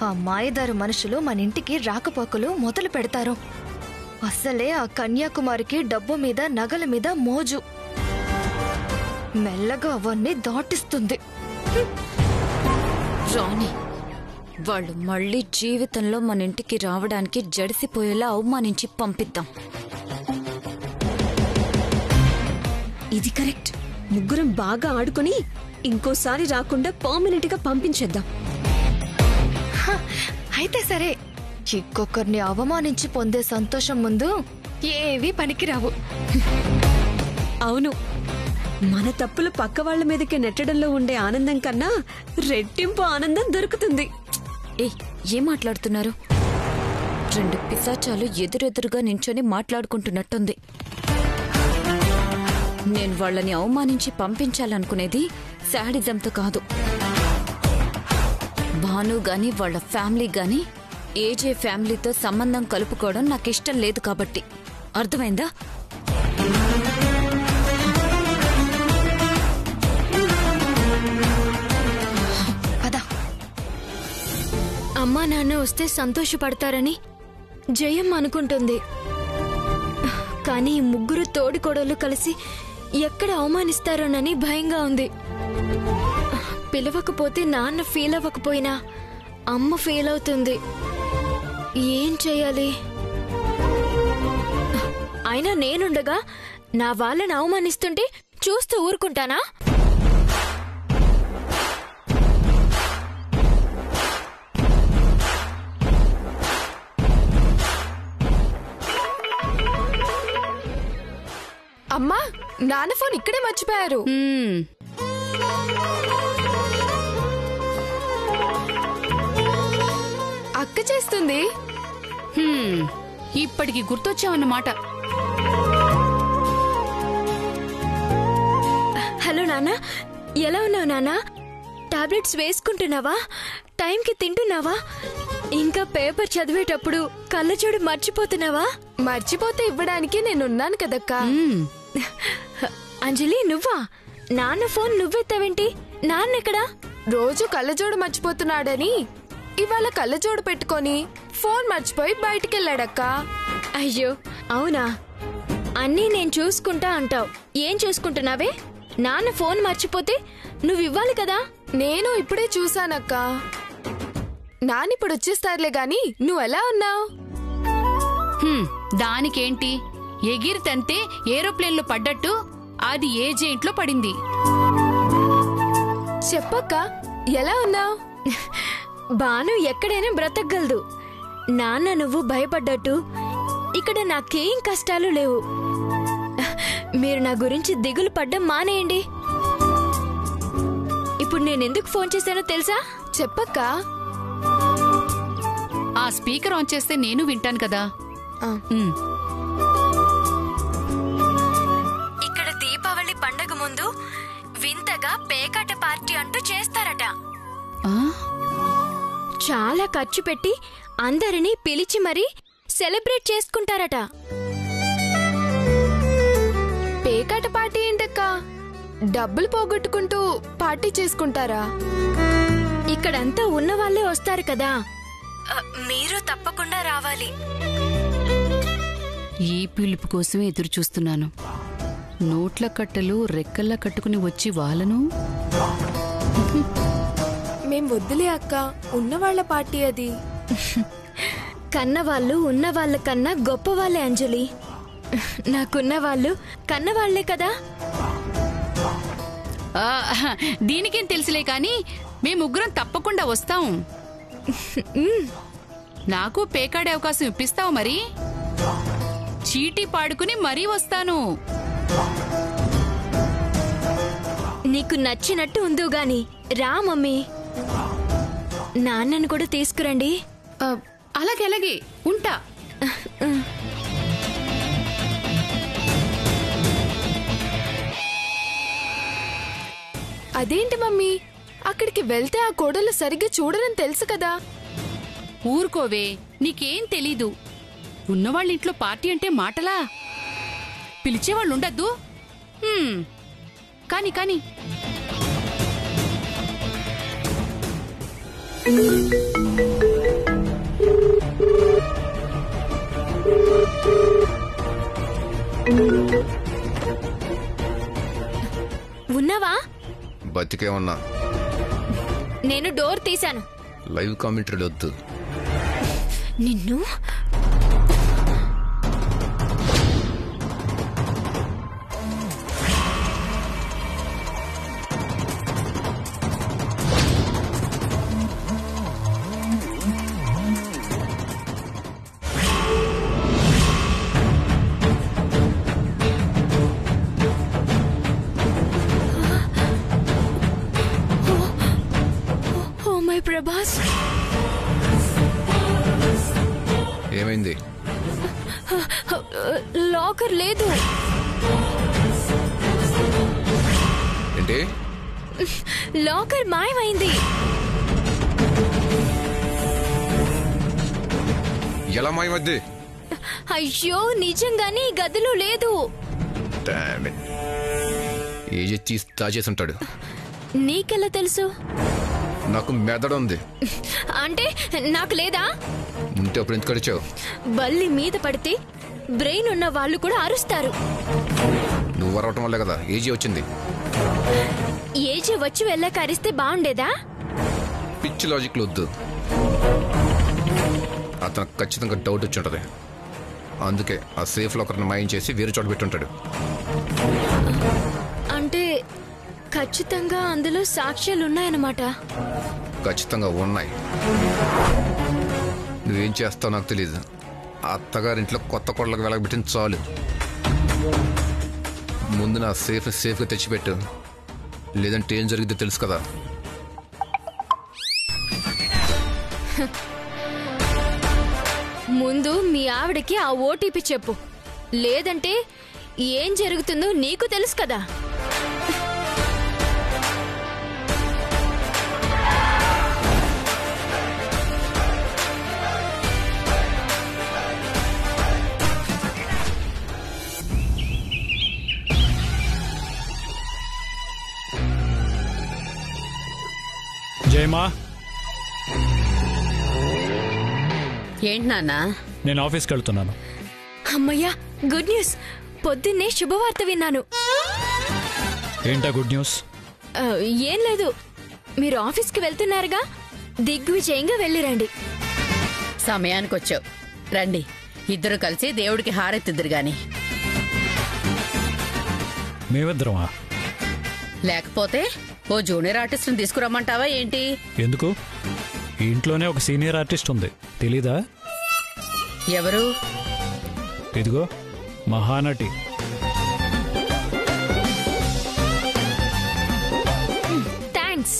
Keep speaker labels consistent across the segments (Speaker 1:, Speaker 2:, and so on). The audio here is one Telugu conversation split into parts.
Speaker 1: ఆ మాయదారు మనుషులు మన ఇంటికి రాకపోకలు మొదలు పెడతారు. అసలే ఆ కన్యాకుమారికి డబ్బు మీద నగల మీద మోజు. మెల్లగా అవన్నీ దాటిస్తుంది.
Speaker 2: రాణి, వాళ్ళు మళ్ళీ జీవితంలో మన ఇంటికి రావడానికి జడిసిపోయేలా అవమానించి పంపిద్దాం.
Speaker 3: ఇది కరెక్ట్. ముగ్గురం బాగా ఆడుకుని ఇంకోసారి రాకుండా పర్మనెంట్ గా పంపించేద్దాం.
Speaker 1: అయితే సరే, ఇంకొకరిని అవమానించి పొందే సంతోషం ముందు ఏవి పనికిరావు.
Speaker 3: అవును, మన తప్పులు పక్క వాళ్ల మీదకి నెట్టడంలో ఉండే ఆనందం కన్నా రెట్టింపు ఆనందం దొరుకుతుంది.
Speaker 2: ఏం మాట్లాడుతున్నారు? రెండు పిశాచాలు ఎదురెదురుగా నించొని మాట్లాడుకుంటున్నట్టుంది. నేను వాళ్ళని అవమానించి పంపించాలనుకునేది శాడిజంతో కాదు. భాను గాని వాళ్ళ ఫ్యామిలీ గాని ఏజే ఫ్యామిలీతో సంబంధం కలుపుకోవడం నాకిష్టం లేదు కాబట్టి. అర్థమైందా?
Speaker 1: అమ్మా నాన్న వస్తే సంతోషపడతారని జయం అనుకుంటుంది. కానీ ముగ్గురు తోడికోడలు కలిసి ఎక్కడ అవమానిస్తారోనని భయంగా ఉంది. పిలవకపోతే నాన్న ఫీల్ అవ్వకపోయినా అమ్మ ఫీల్ అవుతుంది. ఏం చెయ్యాలి? అయినా నేనుండగా నా వాళ్ళని అవమానిస్తుంటే చూస్తూ ఊరుకుంటానా?
Speaker 4: అమ్మా, నాన్న ఫోన్ ఇక్కడే మర్చిపోయారు. అక్క చేస్తుంది.
Speaker 5: ఇప్పటికి గుర్తొచ్చావన్నమాట.
Speaker 1: హలో నాన్న, ఎలా ఉన్నావు నాన్న? టాబ్లెట్స్ వేసుకుంటున్నావా? టైంకి తింటున్నావా? ఇంకా పేపర్ చదివేటప్పుడు కళ్ళజోడు మర్చిపోతున్నావా?
Speaker 4: మర్చిపోతే ఇవ్వడానికి నేనున్నాను కదక్కా.
Speaker 1: అంజలి, నువ్వా? నాన్న ఫోన్ నువ్వెత్తావేంటి? నాన్నెక్కడా?
Speaker 4: రోజు కళ్ళజోడు మర్చిపోతున్నాడని ఇవాళ కళ్ళజోడు పెట్టుకొని ఫోన్ మర్చిపోయి బయటికెళ్ళాడక్కా.
Speaker 1: అయ్యో అవునా? అన్నీ నేను చూసుకుంటా అంటావు. ఏం చూసుకుంటున్నావే? నాన్న ఫోన్ మర్చిపోతే నువ్వివ్వాలి కదా.
Speaker 4: నేను ఇప్పుడే చూసానక్కా. నానిప్పుడు వచ్చేస్తారులే గాని నువ్వెలా ఉన్నావు?
Speaker 5: దానికేంటి, ఎగిరితంతే ఏరోప్లేన్లో పడ్డట్టు అది ఏజే ఇంట్లో పడింది.
Speaker 4: చెప్పక్క, ఎలా ఉన్నావు?
Speaker 1: బాను ఎక్కడైనా బ్రతకగలదు. నాన్న నువ్వు భయపడ్డట్టు ఇక్కడ నాకేం కష్టాలు లేవు. మీరు నా గురించి దిగులు పడ్డం మానేయండి. ఇప్పుడు నేనెందుకు ఫోన్ చేశానో తెలుసా?
Speaker 4: చెప్పక్క.
Speaker 5: ఆ స్పీకర్ ఆన్ చేస్తే నేను వింటాను కదా.
Speaker 1: ఇక్కడ దీపావళి పండగ ముందు వింతగా పేకాట పార్టీ అంటూ చేస్తారట. చాలా ఖర్చు పెట్టి అందరినీ పిలిచి మరీ సెలబ్రేట్ చేసుకుంటారట.
Speaker 4: పేకాట పార్టీ ఏంటక్కా? డబ్బులు పోగొట్టుకుంటూ పార్టీ చేసుకుంటారా?
Speaker 1: ఇక్కడంతా ఉన్నవాళ్లే వస్తారు కదా, మీరు తప్పకుండా రావాలి.
Speaker 5: ఈ పిలుపు కోసం ఎదురు చూస్తున్నాను. నోట్ల కట్టలు రెక్కల్లా కట్టుకుని వచ్చి వాళ్ళను.
Speaker 4: మేం వద్దులే అక్క, ఉన్నవాళ్ల పార్టీ అది.
Speaker 1: కన్నవాళ్ళు ఉన్నవాళ్ల కన్నా గొప్పవాళ్లే అంజలి. నాకున్నవాళ్ళు కన్నవాళ్లే కదా.
Speaker 5: దీనికేం తెలుసులే కాని మేము ముగ్గురం తప్పకుండా వస్తాం. నాకు పేకాడే అవకాశం ఇప్పిస్తావు మరి? చీటీ పాడుకుని మరీ వస్తాను.
Speaker 1: నీకు నచ్చినట్టు ఉందో గాని రా మమ్మీ. నాన్నను కూడా తీసుకురండి.
Speaker 5: అలాగే ఉంటా.
Speaker 4: అదేంటి మమ్మీ, అక్కడికి వెళ్తే ఆ కోడలు సరిగ్గా చూడరని తెలుసు కదా.
Speaker 5: ఊరుకోవే, నీకేం తెలీదు. ఉన్నవాళ్ళింట్లో పార్టీ అంటే మాటలా? పిలిచేవాళ్ళుండద్దు. కాని కాని
Speaker 1: ఉన్నావా?
Speaker 6: బతికే ఉన్నా.
Speaker 1: నేను డోర్ తీశాను.
Speaker 6: లైవ్ కామెంటరీలు వద్దు.
Speaker 1: నిన్ను ఓ మై ప్రభాస్,
Speaker 6: ఏమైంది?
Speaker 1: లాకర్ లేదు.
Speaker 6: ఏంటి?
Speaker 1: లాకర్ మాయమైంది.
Speaker 6: ఎలా మాయమద్ది?
Speaker 1: అయ్యో, నిజంగానే ఈ గదిలో లేదు.
Speaker 6: ఏజీ తీసి దాచేసి ఉంటాడు.
Speaker 1: నీకెలా తెలుసు?
Speaker 6: నాకు మెదడుంది.
Speaker 1: అంటే నాకు లేదా?
Speaker 6: ఉంటే అప్పుడు ఎందుకు అడిచావు?
Speaker 1: బల్లి మీద పడితే బ్రెయిన్ ఉన్న వాళ్ళు కూడా అరుస్తారు.
Speaker 6: నువ్వు అరవటం వల్లే కదా ఏజీ వచ్చింది.
Speaker 1: ఏజీ వచ్చి వెళ్ళాక అరిస్తే బాగుండేదా?
Speaker 6: పిచ్చి లాజిక్లు వద్దు. అతనికి ఖచ్చితంగా డౌట్ వచ్చి ఉంటది. అందుకే ఆ సేఫ్ లాకర్ని మాయం చేసి వేరే చోట పెట్టుంటాడు.
Speaker 1: అంటే ఖచ్చితంగా అందులో సాక్ష్యాలు ఉన్నాయన్నమాట.
Speaker 6: ఖచ్చితంగా ఉన్నాయి. నువ్వేం చేస్తావు నాకు తెలీదు. అత్తగారింట్లో కొత్త కోడలకు వెలగబెట్టింది చాలు. ముందు నా సేఫ్గా తెచ్చిపెట్టు, లేదంటే ఏం జరిగిద్దో తెలుసు కదా.
Speaker 1: ముందు మీ ఆవిడకి ఆ ఓటీపీ చెప్పు, లేదంటే ఏం జరుగుతుందో నీకు తెలుసు కదా.
Speaker 7: జయమా,
Speaker 5: ఏంటి నాన్న?
Speaker 7: నేను ఆఫీస్కి వెళ్తున్నాను.
Speaker 1: అమ్మయ్యా, గుడ్ న్యూస్. పొద్దున్నే శుభవార్త విన్నాను.
Speaker 7: ఏంటా గుడ్ న్యూస్?
Speaker 1: ఏం లేదు, మీరు ఆఫీస్కి వెళ్తున్నారుగా, దిగ్విజయంగా వెళ్ళిరండి.
Speaker 5: సమయానికి వచ్చావు. రండి, ఇద్దరు కలిసి దేవుడికి హారెత్తిద్దరు గాని.
Speaker 7: మేమిద్దరమా?
Speaker 5: లేకపోతే ఓ జూనియర్ ఆర్టిస్ట్ని తీసుకురమ్మంటావా ఏంటి?
Speaker 7: ఎందుకు? ఈ ఇంట్లోనే ఒక సీనియర్ ఆర్టిస్ట్ ఉంది, తెలీదా?
Speaker 5: ఎవరు?
Speaker 7: ఇదిగో మహానటి.
Speaker 1: థ్యాంక్స్.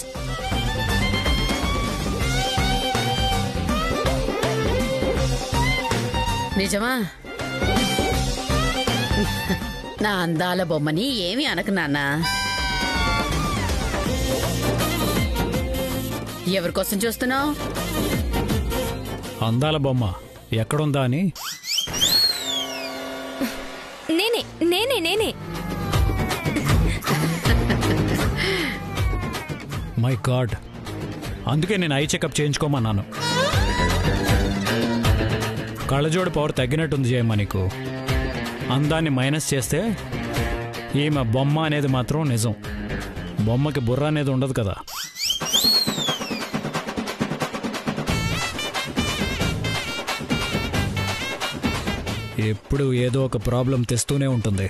Speaker 5: నిజమా? నా అందాల బొమ్మని ఏమి అనకు నాన్నా. ఎవరికోసం చూస్తున్నావు?
Speaker 7: అందాల బొమ్మ ఎక్కడుందా అని.
Speaker 1: నేనే నేనే నేనే
Speaker 7: మై గాడ్, అందుకే నేను ఐ చెకప్ చేయించుకోమన్నాను. కళ్ళజోడు పవర్ తగ్గినట్టుంది జయమ్మ నీకు. అందాన్ని మైనస్ చేస్తే ఈమె బొమ్మ అనేది మాత్రం నిజం. బొమ్మకి బుర్ర అనేది ఉండదు కదా. ఎప్పుడు ఏదో ఒక ప్రాబ్లం తెస్తూనే ఉంటుంది.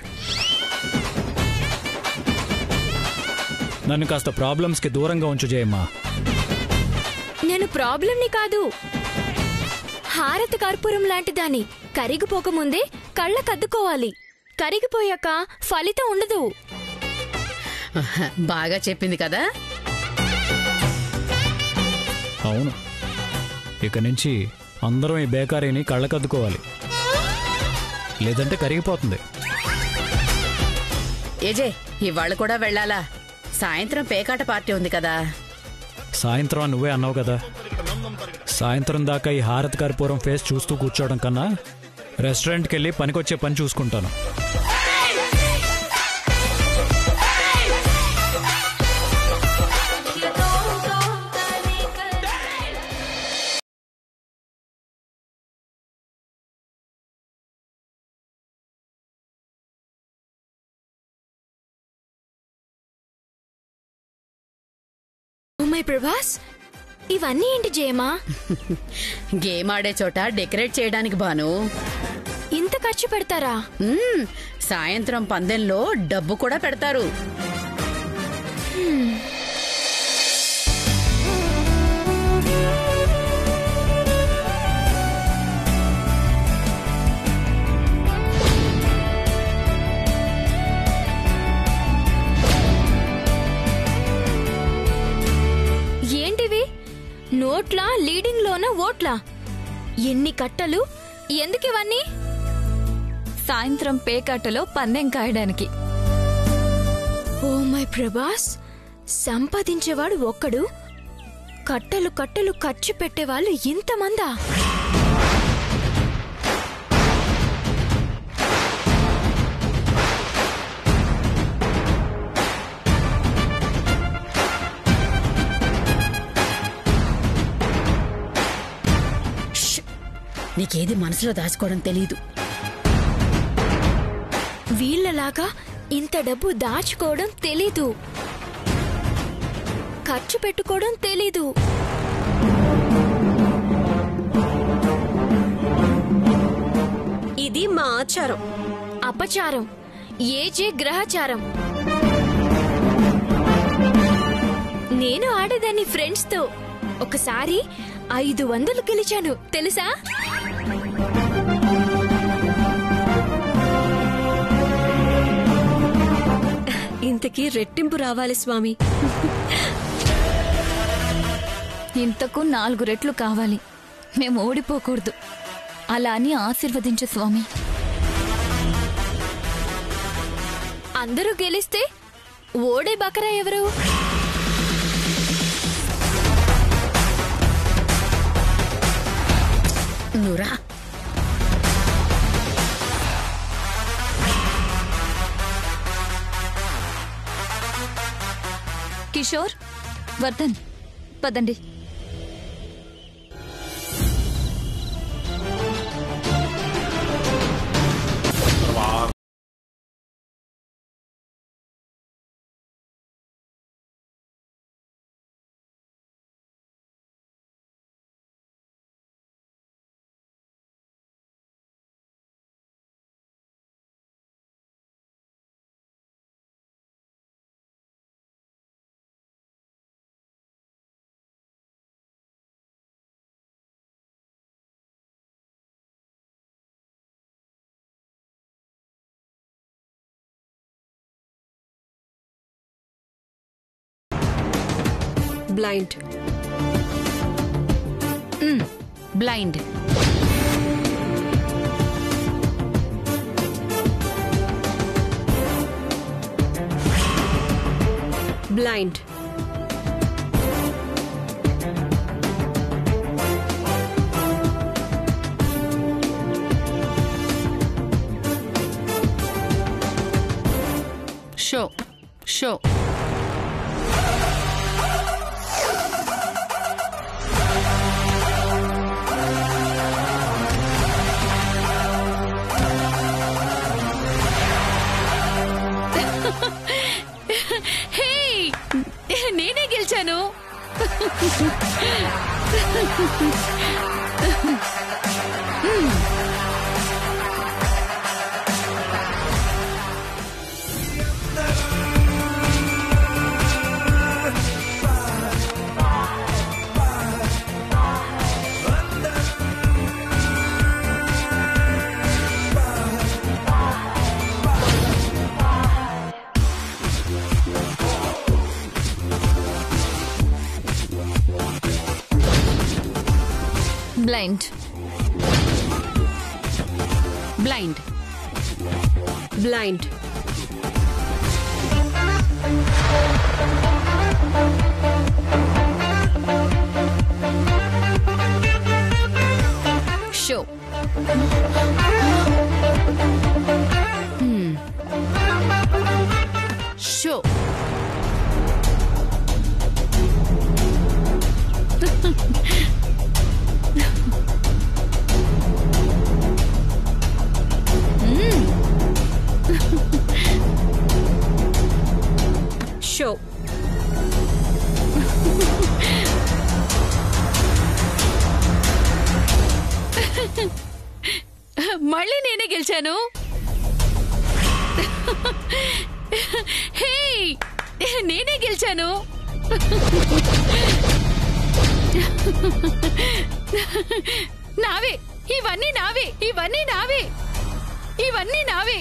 Speaker 7: నన్ను కాస్త ప్రాబ్లమ్స్కి దూరంగా ఉంచు జయమ్మా.
Speaker 1: నేను ప్రాబ్లంని కాదు, హారత కర్పూరం లాంటి దాన్ని. కరిగిపోకముందే కళ్ళకద్దుకోవాలి, కరిగిపోయాక ఫలితం ఉండదు.
Speaker 5: బాగా చెప్పింది కదా.
Speaker 7: అవును, ఇక నుంచి అందరం ఈ బేకారీని కళ్ళకద్దుకోవాలి, లేదంటే కరిగిపోతుంది.
Speaker 5: ఏజే, ఇవాళ కూడా వెళ్ళాలా? సాయంత్రం పేకాట పార్టీ ఉంది కదా.
Speaker 7: సాయంత్రం నువ్వే అన్నావు కదా. సాయంత్రం దాకా ఈ హారత కర్పూరం ఫేస్ చూస్తూ కూర్చోవడం కన్నా రెస్టారెంట్కి వెళ్ళి పనికొచ్చే పని చూసుకుంటాను.
Speaker 1: మై ప్రభాస్, ఇవన్నీ ఏంటి జయమా?
Speaker 5: గేమ్ ఆడే చోట డెకరేట్ చేయడానికి బాను.
Speaker 1: ఇంత ఖర్చు పెడతారా?
Speaker 5: సాయంత్రం పందెంలో డబ్బు కూడా పెడతారు.
Speaker 1: ఏంటివి? నోట్లా, లీడింగ్ లోన ఓట్లా? ఎన్ని కట్టలు? ఎందుకు ఇవన్నీ?
Speaker 2: సాయంత్రం పేకాటలో పందెం కాయడానికి.
Speaker 1: ఓ మై ప్రభాస్, సంపాదించేవాడు ఒక్కడు, కట్టలు కట్టలు ఖర్చు పెట్టేవాళ్ళు ఇంతమందా?
Speaker 5: నీకేది మనసులో దాచుకోవడం తెలీదు.
Speaker 1: వీళ్ళలాగా ఇంత డబ్బు దాచుకోవడం తెలీదు, ఖర్చు పెట్టుకోవడం తెలీదు.
Speaker 3: ఇది మా ఆచారం.
Speaker 1: అపచారం, ఏజే గ్రహచారం. నేను ఆడేదాన్ని ఫ్రెండ్స్ తో. ఒకసారి 500 గెలిచాను తెలుసా?
Speaker 3: ఇంతకీ రెట్టింపు రావాలి స్వామి.
Speaker 2: ఇంతకు 4 రెట్లు కావాలి. మేము ఓడిపోకూడదు. అలా అని ఆశీర్వదించు స్వామి.
Speaker 1: అందరూ గెలిస్తే ఓడే బకరా ఎవరు?
Speaker 5: నువ్వురా.
Speaker 2: కిషోర్, వర్ధన్, పదండి.
Speaker 3: Blind.
Speaker 5: Blind.
Speaker 3: Blind.
Speaker 5: Show. Show.
Speaker 2: నేనే గెలిచాను. Blind.
Speaker 5: Blind.
Speaker 3: Blind.
Speaker 5: Show. Show.
Speaker 3: Show.
Speaker 5: గెలిచాను. హే, నేనే గెలిచాను. నావే ఇవన్నీ, నావే ఇవన్నీ, నావే ఇవన్నీ, నావే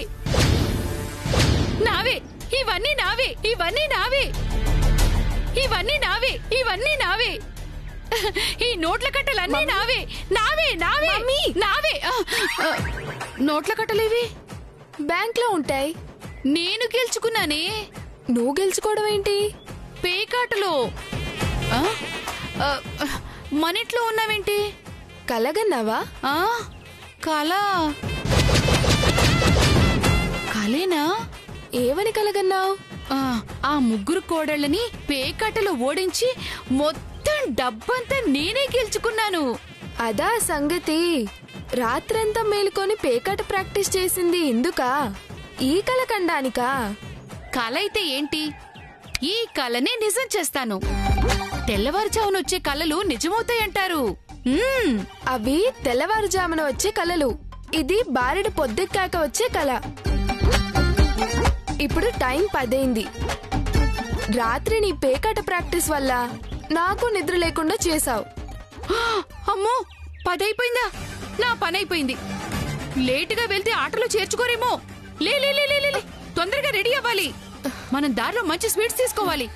Speaker 5: నావే ఇవన్నీ, నావే ఇవన్నీ, నావే ఇవన్నీ, నావే ఇవన్నీ, నావే ఈ నోట్ల కట్టలన్నీ నావే, నావే నావే నావే.
Speaker 4: నోట్ల కట్టలేవి బ్యాంక్ లో ఉంటాయి.
Speaker 5: నేను గెలుచుకున్నానే.
Speaker 4: నువ్వు గెలుచుకోవడం ఏంటి?
Speaker 5: పేకాటలో. మనిట్లో ఉన్నావేంటి?
Speaker 4: కలగన్నావా?
Speaker 5: కళ కలేనా?
Speaker 4: ఏమని కలగన్నావు?
Speaker 5: ఆ ముగ్గురు కోడళ్ళని పేకాటలో ఓడించి మొత్తం డబ్బంతా నేనే గెలుచుకున్నాను.
Speaker 4: అదా సంగతి. రాత్రంతా మేలుకొని పేకాట ప్రాక్టీస్ చేసింది ఎందుకా? ఈ కల కండానికా?
Speaker 5: కళ అయితే ఏంటి, ఈ కళనే నిజం చేస్తాను. తెల్లవారుజామున వచ్చే కళలు నిజమవుతాయంటారు.
Speaker 4: అవి తెల్లవారుజామున వచ్చే కలలు. ఇది బారెడు పొద్దెక్కాక వచ్చే కల. ఇప్పుడు టైం 10 అయింది. రాత్రి నీ పేకాట ప్రాక్టీస్ వల్ల నాకు నిద్ర లేకుండా చేశావు.
Speaker 5: అమ్మో, 10 అయిపోయిందా? నా పని అయిపోయింది. లేటుగా వెళ్తే ఆటలో చేర్చుకోరేమో. లే లే లే లే లే, తొందరగా రెడీ అవ్వాలి. మనం దారిలో మంచి స్వీట్స్ తీసుకోవాలి.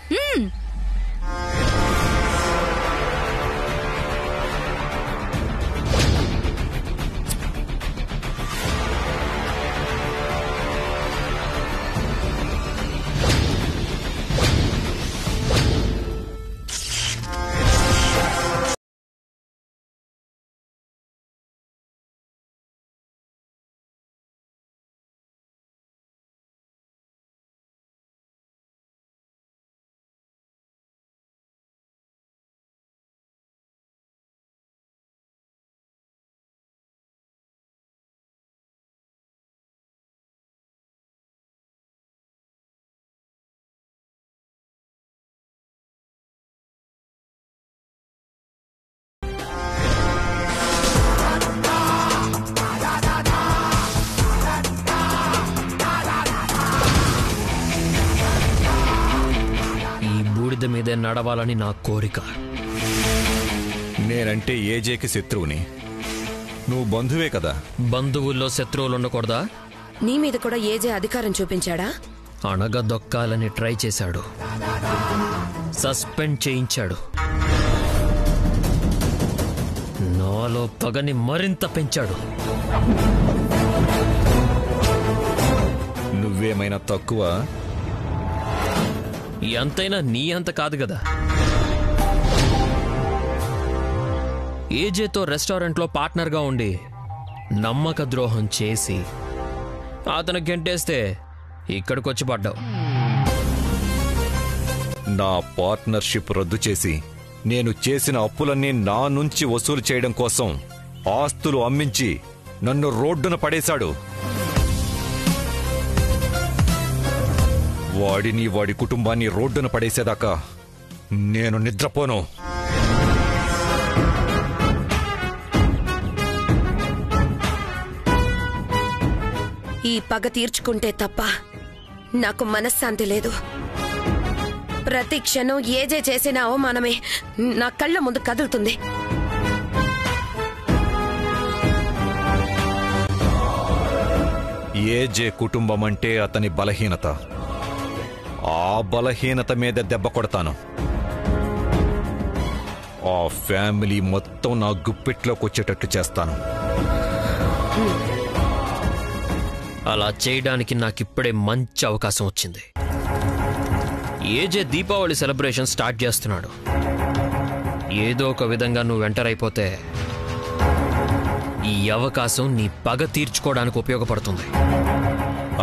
Speaker 8: మీదే నడవాలని నా కోరిక.
Speaker 9: నేనంటే ఏజేకి శత్రువుని. నువ్వు బంధువే కదా.
Speaker 8: బంధువుల్లో శత్రువులు ఉండకూడదా?
Speaker 3: నీ మీద కూడా ఏజే అధికారం చూపించాడా?
Speaker 8: అణగదొక్కాలని ట్రై చేశాడు. సస్పెండ్ చేయించాడు. నాలో పగని మరింత పెంచాడు.
Speaker 9: నువ్వేమైనా తక్కువ?
Speaker 8: ఎంతైనా నీ అంత కాదు కదా. ఏజేతో రెస్టారెంట్లో పార్ట్నర్గా ఉండి నమ్మక ద్రోహం చేసి అతను గెంటేస్తే ఇక్కడికొచ్చి పడ్డావు.
Speaker 9: నా పార్ట్నర్షిప్ రద్దు చేసి నేను చేసిన అప్పులన్నీ నా నుంచి వసూలు చేయడం కోసం ఆస్తులు అమ్మించి నన్ను రోడ్డున పడేశాడు. వాడిని వాడి కుటుంబాన్ని రోడ్డున పడేసేదాకా నేను నిద్రపోను.
Speaker 3: ఈ పగ తీర్చుకుంటే తప్ప నాకు మనశ్శాంతి లేదు. ప్రతి క్షణం ఏజే చేసిన అవమానమే నా కళ్ళ ముందు కదులుతుంది.
Speaker 9: ఏజే కుటుంబం అంటే అతని బలహీనత. ఆ బలహీనత మీద దెబ్బ కొడతాను. ఆ ఫ్యామిలీ మొత్తం నా గుప్పెట్లోకి వచ్చేటట్టు చేస్తాను.
Speaker 8: అలా చేయడానికి నాకిప్పుడే మంచి అవకాశం వచ్చింది. ఏజే దీపావళి సెలబ్రేషన్ స్టార్ట్ చేస్తున్నాడు. ఏదో ఒక విధంగా నువ్వు ఎంటర్ అయిపోతే ఈ అవకాశం నీ పగ తీర్చుకోవడానికి ఉపయోగపడుతుంది.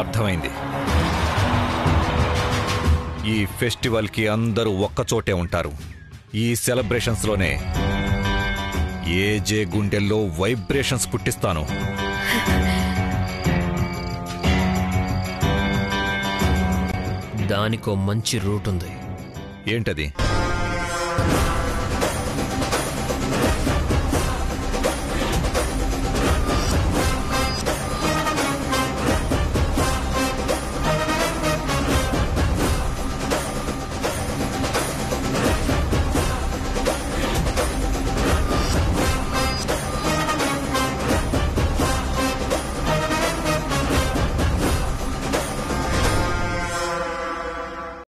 Speaker 9: అర్థమైంది. ఈ ఫెస్టివల్కి అందరూ ఒక్కచోటే ఉంటారు. ఈ సెలబ్రేషన్స్లోనే ఏజే గుండెల్లో వైబ్రేషన్స్ పుట్టిస్తాను.
Speaker 8: దానికో మంచి రూట్ ఉంది.
Speaker 9: ఏంటది?